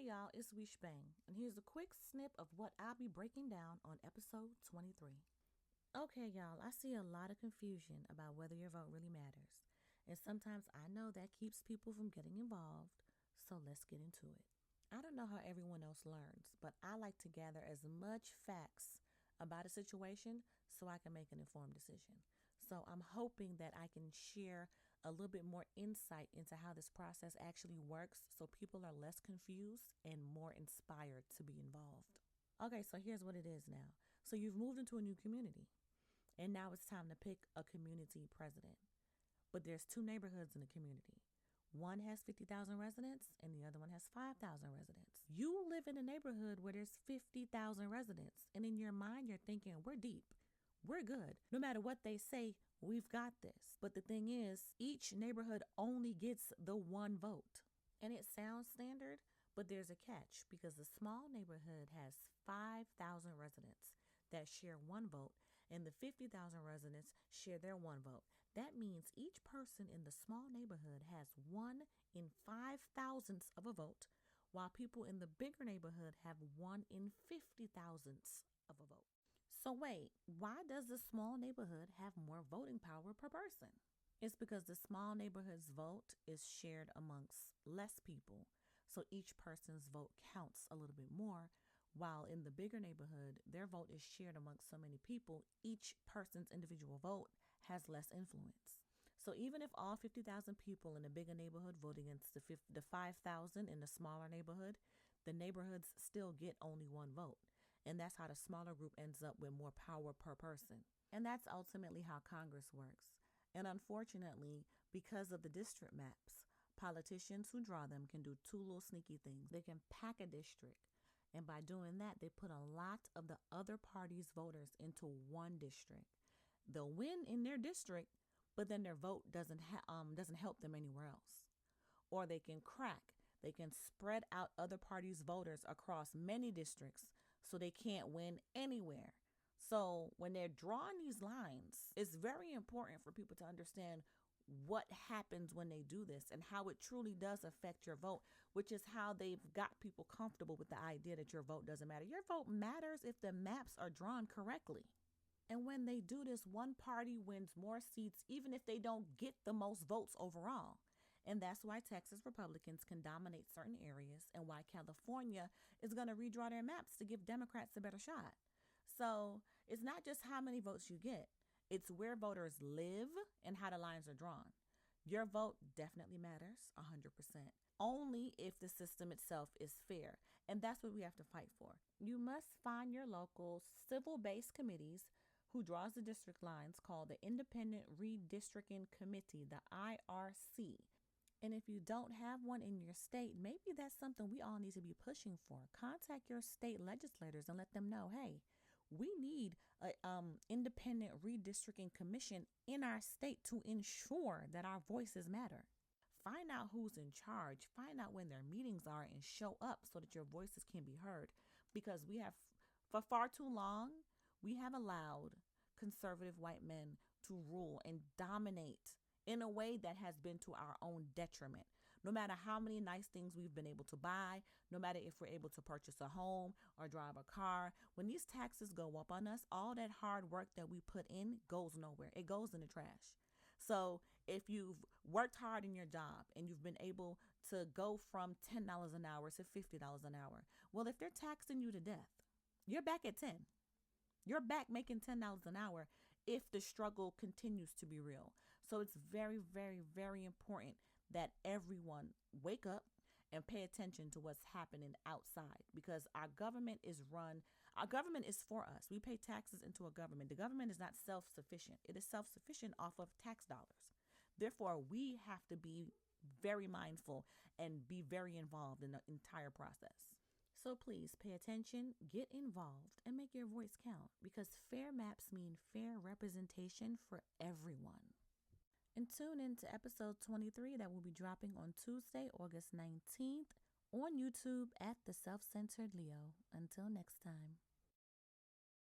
Hey y'all, it's Wish Bang, and here's a quick snip of what I'll be breaking down on episode 23. Okay, y'all, I see a lot of confusion about whether your vote really matters, and sometimes I know that keeps people from getting involved, so let's get into it. I don't know how everyone else learns, but I like to gather as much facts about a situation so I can make an informed decision. So I'm hoping that I can share a little bit more insight into how this process actually works so people are less confused and more inspired to be involved. Okay, so here's what it is now. So you've moved into a new community, and now it's time to pick a community president. But there's two neighborhoods in the community. One has 50,000 residents and the other one has 5,000 residents. You live in a neighborhood where there's 50,000 residents, and in your mind you're thinking, we're deep, we're good. No matter what they say, we've got this. But the thing is, each neighborhood only gets the one vote. And it sounds standard, but there's a catch because the small neighborhood has 5,000 residents that share one vote, and the 50,000 residents share their one vote. That means each person in the small neighborhood has 1 in 5,000ths of a vote, while people in the bigger neighborhood have 1 in 50,000ths of a vote. So wait, why does the small neighborhood have more voting power per person? It's because the small neighborhood's vote is shared amongst less people, so each person's vote counts a little bit more, while in the bigger neighborhood, their vote is shared amongst so many people, each person's individual vote has less influence. So even if all 50,000 people in a bigger neighborhood vote against the 5,000 in the smaller neighborhood, the neighborhoods still get only one vote. And that's how the smaller group ends up with more power per person. And that's ultimately how Congress works. And unfortunately, because of the district maps, politicians who draw them can do two little sneaky things. They can pack a district, and by doing that, they put a lot of the other party's voters into one district. They'll win in their district, but then their vote doesn't help them anywhere else. Or they can crack. They can spread out other parties' voters across many districts so they can't win anywhere. So when they're drawing these lines, it's very important for people to understand what happens when they do this and how it truly does affect your vote, which is how they've got people comfortable with the idea that your vote doesn't matter. Your vote matters if the maps are drawn correctly. And when they do this, one party wins more seats, even if they don't get the most votes overall. And that's why Texas Republicans can dominate certain areas and why California is going to redraw their maps to give Democrats a better shot. So it's not just how many votes you get. It's where voters live and how the lines are drawn. Your vote definitely matters 100%. Only if the system itself is fair. And that's what we have to fight for. You must find your local civil-based committees who draws the district lines, called the Independent Redistricting Committee, the IRC. And if you don't have one in your state, maybe that's something we all need to be pushing for. Contact your state legislators and let them know, hey, we need an independent redistricting commission in our state to ensure that our voices matter. Find out who's in charge. Find out when their meetings are and show up so that your voices can be heard. Because for far too long, we have allowed conservative white men to rule and dominate in a way that has been to our own detriment. No matter how many nice things we've been able to buy, no matter if we're able to purchase a home or drive a car, when these taxes go up on us, all that hard work that we put in goes nowhere. It goes in the trash. So if you've worked hard in your job and you've been able to go from $10 an hour to $50 an hour, well, if they're taxing you to death, you're back at 10. You're back making $10 an hour if the struggle continues to be real. So it's very, very, very important that everyone wake up and pay attention to what's happening outside, because our government is for us. We pay taxes into a government. The government is not self-sufficient. It is self-sufficient off of tax dollars. Therefore, we have to be very mindful and be very involved in the entire process. So please pay attention, get involved, and make your voice count, because fair maps mean fair representation for everyone. And tune in to episode 23 that will be dropping on Tuesday, August 19th on YouTube at The Self-Centered Leo. Until next time.